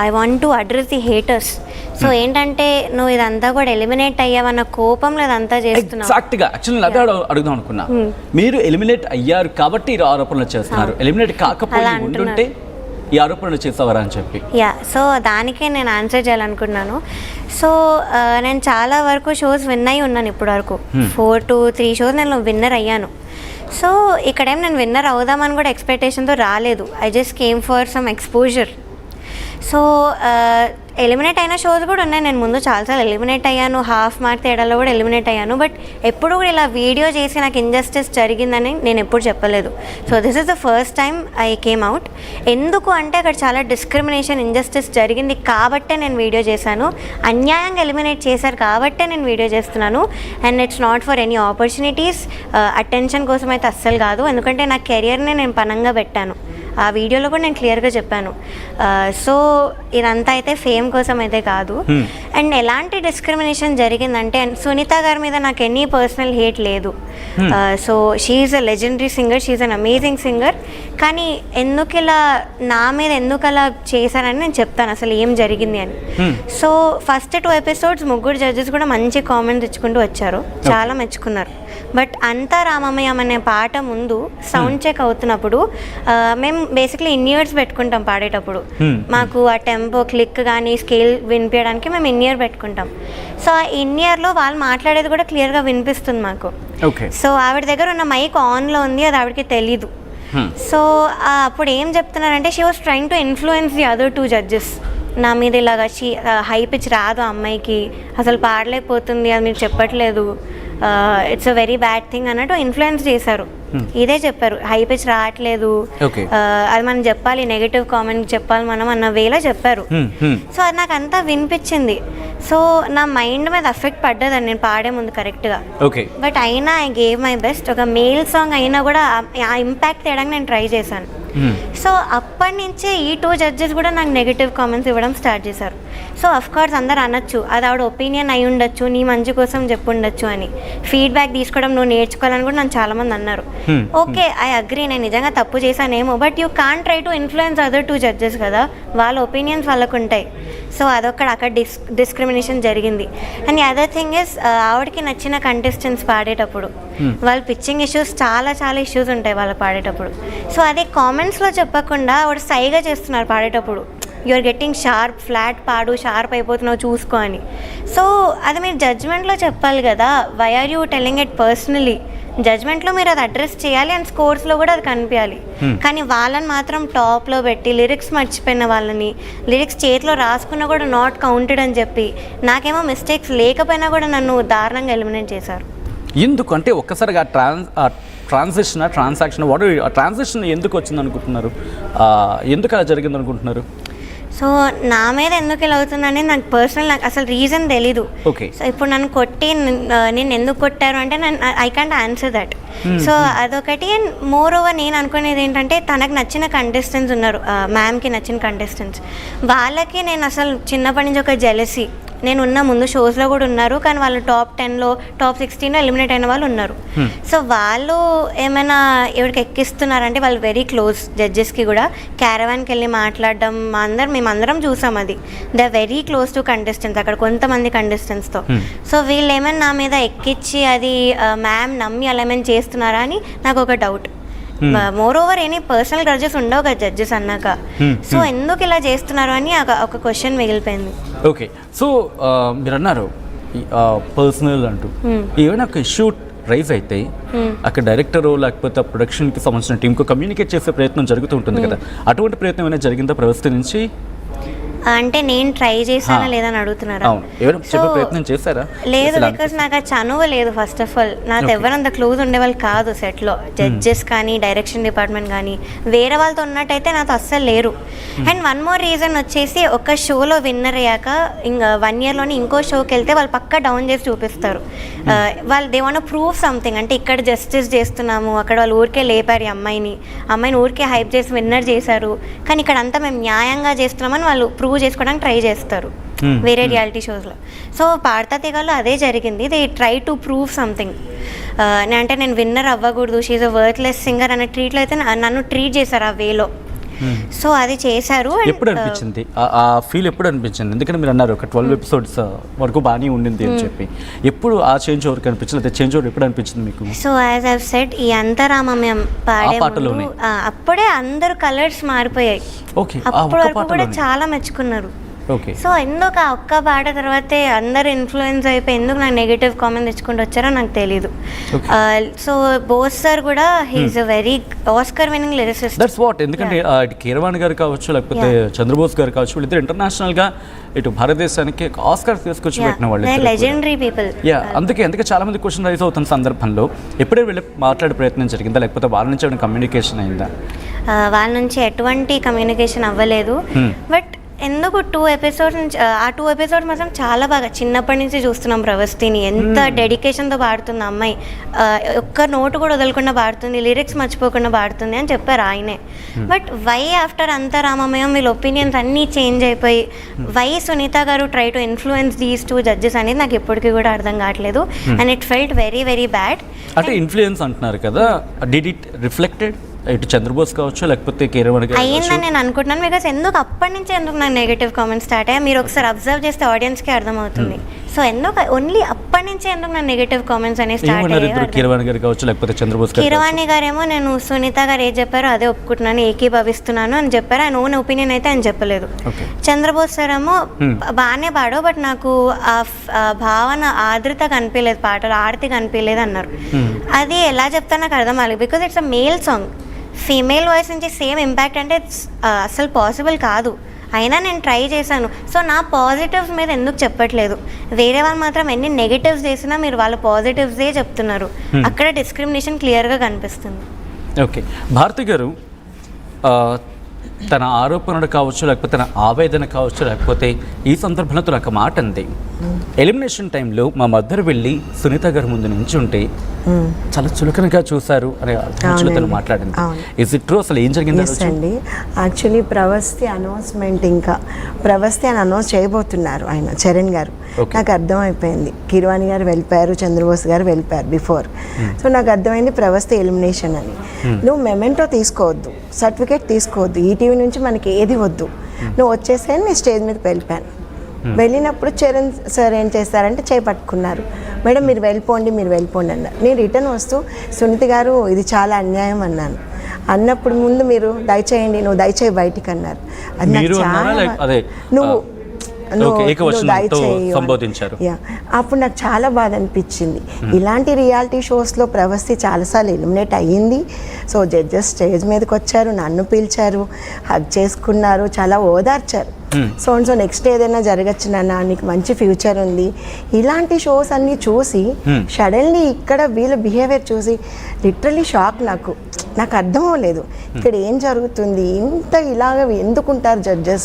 I want to address the haters. So ఏంటంటే నువ్వు ఇదంతా కూడా ఎలిమినేట్ అయ్యావన్న కోపంలో ఇదంతా చేస్తున్నావు. ఎగ్జాక్ట్గా యాక్చువల్లీ అదే అడుగుదాం అనుకున్నా. మీరు ఎలిమినేట్ అయ్యారు కాబట్టి ఈ ఆరోపణలు చేస్తున్నారు, ఎలిమినేట్ కాకపోయి ఉంటుంటే ఈ ఆరోపణలు చేస్తావరా అని చెప్పి. సో దానికే నేను ఆన్సర్ చేయాలనుకున్నాను. సో నేను చాలా వరకు షోస్ విన్ అయ్యి ఉన్నాను ఇప్పటి వరకు. 4 to 3 షోస్ నేను విన్నర్ అయ్యాను. సో ఇక్కడేం నేను విన్నర్ అవుదామని కూడా ఎక్స్పెక్టేషన్తో రాలేదు. I just came for some exposure. So eliminate అయిన షోస్ కూడా ఉన్నాయి. నేను ముందు చాలాసార్లు ఎలిమినేట్ అయ్యాను, హాఫ్ మార్క్ తేడాలో కూడా ఎలిమినేట్ అయ్యాను. బట్ ఎప్పుడు కూడా ఇలా వీడియో చేసి నాకు ఇంజస్టిస్ జరిగిందని నేను ఎప్పుడు చెప్పలేదు. So this is the first time I came out. ఎందుకు అంటే అక్కడ చాలా డిస్క్రిమినేషన్, ఇంజస్టిస్ జరిగింది కాబట్టే నేను వీడియో చేశాను. అన్యాయంగా ఎలిమినేట్ చేశారు కాబట్టే నేను వీడియో చేస్తున్నాను. And it's not for any opportunities, attention కోసం అయితే అస్సలు కాదు. ఎందుకంటే నా కెరియర్ని నేను పనంగా పెట్టాను. ఆ వీడియోలో కూడా నేను క్లియర్గా చెప్పాను. సో ఇదంతా అయితే ఫేమ్ కోసం అయితే కాదు. అండ్ ఎలాంటి డిస్క్రిమినేషన్ జరిగిందంటే, సునీత గారి మీద నాకు ఎనీ పర్సనల్ హేట్ లేదు. So she's a legendary singer, she's an amazing singer. కానీ ఎందుకు ఇలా నా మీద ఎందుకు అలా చేశారని నేను చెప్తాను అసలు ఏం జరిగింది అని. సో ఫస్ట్ 2 ఎపిసోడ్స్ ముగ్గురు జడ్జెస్ కూడా మంచి కామెంట్స్ ఇచ్చుకుంటూ వచ్చారు, చాలా మెచ్చుకున్నారు. బట్ అంతా రామమయం అనే పాట ముందు సౌండ్ చెక్ అవుతున్నప్పుడు మేము బేసిక్లీ ఇన్-ఇయర్స్ పెట్టుకుంటాం పాడేటప్పుడు. మాకు ఆ టెంపో, క్లిక్ కానీ స్కేల్ వినిపించడానికి మేము ఇన్-ఇయర్ పెట్టుకుంటాం. సో ఆ ఇన్-ఇయర్లో వాళ్ళు మాట్లాడేది కూడా క్లియర్గా వినిపిస్తుంది మాకు. సో ఆవిడ దగ్గర ఉన్న మైక్ ఆన్లో ఉంది, అది ఆవిడకి తెలీదు. సో అప్పుడు ఏం చెప్తున్నారంటే, she was trying to influence the other 2 judges. నా మీద ఇలాగ హై పిచ్ రాదు అమ్మాయికి, అసలు పాడలేకపోతుంది, అది మీరు చెప్పట్లేదు, it's a very bad thing అన్నట్టు ఇన్ఫ్లుయెన్స్ చేశారు. ఇదే చెప్పారు, హై పిచ్ రావట్లేదు, అది మనం చెప్పాలి, నెగటివ్ కామెంట్ చెప్పాలి మనం అన్న వేలో చెప్పారు. సో అది నాకు అంతా వినిపించింది. సో నా మైండ్ మీద ఎఫెక్ట్ పడ్డదండి నేను పాడే ముందు కరెక్ట్గా. బట్ అయినా ఐ గేవ్ మై బెస్ట్. ఒక మేల్ సాంగ్ అయినా కూడా ఆ ఇంపాక్ట్ తేయడానికి నేను ట్రై చేశాను. సో అప్పటి నుంచే ఈ 2 జడ్జెస్ కూడా నాకు నెగిటివ్ కామెంట్స్ ఇవ్వడం స్టార్ట్ చేశారు. సో అఫ్కోర్స్ అందరు అనొచ్చు, అది ఆవిడ ఒపీనియన్ అయి ఉండొచ్చు, నీ మంచి కోసం చెప్పుండొచ్చు అని. ఫీడ్బ్యాక్ తీసుకోవడం నువ్వు నేర్చుకోవాలని కూడా నన్ను చాలామంది అన్నారు. ఓకే, ఐ అగ్రీ, నేను నిజంగా తప్పు చేశానేమో. But you can't try to influence other 2 judges కదా, వాళ్ళ ఒపీనియన్స్ వాళ్ళకు ఉంటాయి. సో అక్కడ డిస్క్రిమినేషన్ జరిగింది. అండ్ అదర్ థింగ్ ఇస్, ఆవిడకి నచ్చిన కంటెస్టెంట్స్ పాడేటప్పుడు వాళ్ళ పిచ్చింగ్ ఇష్యూస్ చాలా ఇష్యూస్ ఉంటాయి వాళ్ళకి పాడేటప్పుడు. సో అదే కామెంట్స్లో చెప్పకుండా ఆవిడ సైగా చేస్తున్నారు పాడేటప్పుడు, you are getting sharp, flat పాడు, షార్ప్ అయిపోతున్నావు చూసుకో అని. సో అది మీరు జడ్జ్మెంట్లో చెప్పాలి కదా, why are you telling it personally? జడ్జ్మెంట్లో మీరు అది అడ్రస్ చేయాలి అండ్ స్కోర్స్లో కూడా అది కనిపించాలి. కానీ వాళ్ళని మాత్రం టాప్లో పెట్టి, లిరిక్స్ మర్చిపోయిన వాళ్ళని, లిరిక్స్ చేతిలో రాసుకున్నా కూడా నాట్ కౌంటెడ్ అని చెప్పి, నాకేమో మిస్టేక్స్ లేకపోయినా కూడా నన్ను దారుణంగా ఎలిమినేట్ చేశారు. ఎందుకు అంటే ఒక్కసారిగా ట్రాన్సాక్షన్ ట్రాన్సాక్షన్ ఎందుకు వచ్చింది అనుకుంటున్నారు? ఎందుకు అలా జరిగింది అనుకుంటున్నారు? సో నా మీద ఎందుకు ఇలా అవుతుందని నాకు పర్సనల్, నాకు అసలు రీజన్ తెలీదు. సో ఇప్పుడు నన్ను కొట్టి నేను ఎందుకు కొట్టారు అంటే I can't answer that. So అదొకటి. అండ్ మోర్ ఓవర్ నేను అనుకునేది ఏంటంటే, తనకు నచ్చిన కంటెస్టెంట్స్ ఉన్నారు, మ్యామ్కి నచ్చిన కంటెస్టెంట్స్, వాళ్ళకి నేను అసలు చిన్నప్పటి నుంచి ఒక జెలసీ. నేను ఉన్న ముందు షోస్లో కూడా ఉన్నారు, కానీ వాళ్ళు టాప్ 10లో, టాప్ 16లో ఎలిమినేట్ అయిన వాళ్ళు ఉన్నారు. సో వాళ్ళు ఏమైనా ఎవరికి ఎక్కిస్తున్నారంటే, వాళ్ళు వెరీ క్లోజ్ జడ్జెస్కి కూడా. క్యారవాన్కి వెళ్ళి మాట్లాడడం మేమందరం చూసాం. అది they are very close to contestants, అక్కడ కొంతమంది కంటెస్టెంట్స్తో. సో వీళ్ళు ఏమైనా నా మీద ఎక్కించి అది మ్యామ్ నమ్మి అలా ఏమైనా చేస్తున్నారా అని నాకు ఒక doubt. More over any personal grudges ఉండవు కదా జడ్జెస్ అన్నాక. సో ఎందుకు ఇలా చేస్తున్నారు అని ఒక క్వశ్చన్ మిగిలిపోయింది. ఓకే, సో మీరు అన్నారు పర్సనల్ అంటూ, ఏమైనా ఒక ఇష్యూ రైజ్ అయితే అక్కడ డైరెక్టరు లేకపోతే ప్రొడక్షన్కి సంబంధించిన టీంకు కమ్యూనికేట్ చేసే ప్రయత్నం జరుగుతూ ఉంటుంది కదా, అటువంటి ప్రయత్నం ఏమైనా జరిగిందా వ్యవస్థ నుంచి? అంటే నేను ట్రై చేశానా లేదని అడుగుతున్నారా? ప్రయత్నం చేశారా? లేదు, బికాస్ నాకు ఆ చనువు లేదు. ఫస్ట్ ఆఫ్ ఆల్ నాకు ఎవరంత క్లోజ్ ఉండేవాళ్ళు కాదు సెట్లో, జడ్జెస్ కానీ డైరెక్షన్ డిపార్ట్మెంట్ కానీ. వేరే వాళ్ళతో ఉన్నట్టయితే నాతో అస్సలు లేరు. అండ్ వన్ మోర్ రీజన్ వచ్చేసి, ఒక షోలో విన్నర్ అయ్యాక ఇంకా 1 yearలోనే ఇంకో షోకి వెళ్తే వాళ్ళు పక్కా డౌన్ చేసి చూపిస్తారు. వాళ్ళు దే వాంట్ ప్రూవ్ సంథింగ్. అంటే ఇక్కడ జస్టిస్ చేస్తున్నాము, అక్కడ వాళ్ళు ఊరికే లేపారు ఈ అమ్మాయిని ఊరికే హైప్ చేసి విన్నర్ చేశారు, కానీ ఇక్కడ అంతా మేము న్యాయంగా చేస్తున్నామని వాళ్ళు ప్రూవ్ చేసుకోవడానికి ట్రై చేస్తారు వేరే రియాలిటీ షోస్లో. సో పాడతా తీగలో అదే జరిగింది. They try to prove something. అంటే నేను విన్నర్ అవ్వకూడదు, షీఈ్ అ వర్త్లెస్ సింగర్ అనే ట్రీట్లో అయితే నన్ను ట్రీట్ చేశారు ఆ వేలో. సో అది చేశారు. ఎప్పుడు అనిపించింది ఆ ఫీల్ ఎప్పుడు అనిపించింది? ఎందుకంటే మీరు అన్నారు ఒక 12 ఎపిసోడ్స్ వరకు బాగానే ఉండింది అని చెప్పి, ఎప్పుడు ఆ చేంజ్ ఓవర్ కనిపించింది? అదే చేంజ్ ఓవర్ ఎప్పుడు అనిపించింది మీకు? సో యాజ్ ఐవ్ సెడ్, ఈ అంతరామమ్యం పాడే పాటలోనే? అప్పుడే అందరు కలర్స్ మారిపోయాయి. ఓకే, అప్పుడు వరకు కూడా చాలా మెచ్చుకున్నారు. ఓకే. సో ఎందుకు ఆ ఒక్క పాట తర్వాతే అందరు ఇన్ఫ్లుయెన్స్ అయిపోయి ఎందుకు నాకు నెగిటివ్ కామెంట్ తెచ్చుకుంటూ వచ్చారో నాకు తెలీదు. సో బోస్ సార్ కూడా he's a very Oscar winning lyricist. That's what. ఎందుకంటే ఇటు కీరవాణి గారు కావచ్చు, లేకపోతే చంద్రబోస్ గారు కావచ్చు, వీళ్ళిద్దరు ఇంటర్నేషనల్ గా ఇటు భారతదేశానికి ఆస్కర్ తీసుకొచ్చి పెట్టిన వాళ్ళు, లెజెండరీ పీపుల్. అందుకే చాలా మంది క్వశ్చన్ రైజ్ అవుతున్న సందర్భంలో ఎప్పుడే వెళ్ళి మాట్లాడే ప్రయత్నం జరిగిందా, లేకపోతే వాళ్ళ నుంచి ఏమైనా కమ్యూనికేషన్ అయిందా? వాళ్ళ నుంచి ఎటువంటి కమ్యూనికేషన్ అవ్వలేదు. బట్ ఎందుకు 2 ఎపిసోడ్స్ నుంచి ఆ 2 ఎపిసోడ్స్ మాత్రం చాలా బాగా చిన్నప్పటి నుంచి చూస్తున్నాం ప్రవస్తిని, ఎంత డెడికేషన్తో పాడుతుంది అమ్మాయి, ఒక్క నోటు కూడా వదలకుండా పాడుతుంది, లిరిక్స్ మర్చిపోకుండా పాడుతుంది అని చెప్పారు ఆయనే. బట్ వై ఆఫ్టర్ అంతరామమయం వీళ్ళ ఒపీనియన్స్ అన్నీ చేంజ్ అయిపోయి వై సునీత గారు try to influence these 2 judges అనేది నాకు ఎప్పటికీ కూడా అర్థం కావట్లేదు. And it felt very very bad. అంటే ఇన్ఫ్లుయెన్స్ అంటున్నారు కదా, డిడ్ ఇట్ రిఫ్లెక్టెడ్ ఇటు చంద్రబోస్ కావచ్చు, లేకపోతే కీరవాణి గారు అయ్యిందని నేను అనుకుంటున్నాను. బికాస్ ఎందుకు అప్పటి నుంచి ఎందుకు నాకు నెగిటివ్ కామెంట్స్ స్టార్ట్ అయ్యా, మీరు ఒకసారి అబ్జర్వ్ చేస్తే ఆడియన్స్కి అర్థమవుతుంది. సో ఎందుకు ఓన్లీ అప్పటి నుంచి ఎందుకు నా నెగిటివ్ కామెంట్స్ అనేవి స్టార్ట్ అయ్యాయి. కీరవాణి గారు కావచ్చు, లేకపోతే చంద్రబోస్ గారు. కీరవాణి గారేమో నేను సునీత గారు ఏది చెప్పారో అదే ఒప్పుకుంటున్నాను, ఏకీభవిస్తున్నాను అని చెప్పారు. ఆయన ఓన్ ఒపీనియన్ అయితే ఆయన చెప్పలేదు. చంద్రబోస్ సార్ ఏమో బాగానే పాడో, బట్ నాకు ఆ భావన ఆదృత కనిపించలేదు, పాటలు ఆర్తి కనిపించలేదు అన్నారు. అది ఎలా చెప్తా నాకు అర్థం అవ్వలేదు. Because it's a male song, female voice నుంచి సేమ్ ఇంపాక్ట్ అంటే అసలు పాసిబుల్ కాదు. అయినా నేను ట్రై చేశాను. సో నా పాజిటివ్స్ మీద ఎందుకు చెప్పట్లేదు? వేరే వాళ్ళు మాత్రం ఎన్ని నెగిటివ్స్ చేసినా మీరు వాళ్ళ పాజిటివ్సే చెప్తున్నారు. అక్కడ డిస్క్రిమినేషన్ క్లియర్గా కనిపిస్తుంది. ఓకే, భారతి గారు తన ఆరోపణలు కావచ్చు, లేకపోతే తన ఆవేదన కావచ్చు, లేకపోతే ఈ సందర్భంలో నాకు మాట అంది, ఎలిమినేషన్ టైంలో మా మదర్ వెళ్ళి సునీత గారి ముందు నుంచి ఉంటే చాలా చులకనగా చూశారు అనే అర్థంలో తను మాట్లాడింది. Is it true? అసలు ఏం జరిగింది అండి? యాక్చువల్లీ ప్రవస్తి అనౌన్స్మెంట్, ఇంకా ప్రవస్తి అని అనౌన్స్ చేయబోతున్నారు ఆయన చరణ్ గారు. నాకు అర్థమైపోయింది కీరవాణి గారు వెళ్ళిపోయారు, చంద్రబోస్ గారు వెళ్ళిపోయారు బిఫోర్. సో నాకు అర్థమైంది ప్రవస్తి ఎలిమినేషన్ అని. నువ్వు మెమెంటో తీసుకోవద్దు, సర్టిఫికేట్ తీసుకోవద్దు, ఈటీవీ నుంచి మనకి ఏది వద్దు, నువ్వు వచ్చేసాను. నేను స్టేజ్ మీదకి వెళ్ళిపోయాను. వెళ్ళినప్పుడు చరణ్ సార్ ఏం చేస్తారంటే చేపట్టుకున్నారు, మేడం మీరు వెళ్ళిపోండి అన్నారు. నేను రిటర్న్ వస్తూ సునీత గారు ఇది చాలా అన్యాయం అన్నాను. అన్నప్పుడు ముందు మీరు దయచేయండి, నువ్వు దయచేయి బయటికి అన్నారు. అది నాకు చాలా, నువ్వు అప్పుడు నాకు చాలా బాధ అనిపించింది. ఇలాంటి రియాలిటీ షోస్లో ప్రవస్తి చాలాసార్లు ఎలిమినేట్ అయ్యింది. సో జడ్జెస్ స్టేజ్ మీదకి వచ్చారు, నన్ను పిలిచారు, హగ్ చేసుకున్నారు, చాలా ఓదార్చారు. సో నెక్స్ట్ ఏదైనా జరగచ్చు నాన్న, నీకు మంచి ఫ్యూచర్ ఉంది. ఇలాంటి షోస్ అన్నీ చూసి సడన్లీ ఇక్కడ వీళ్ళ బిహేవియర్ చూసి లిటరలీ షాక్. నాకు అర్థం అవ్వలేదు ఇక్కడ ఏం జరుగుతుంది, ఇంత ఇలాగ ఎందుకుంటారు జడ్జెస్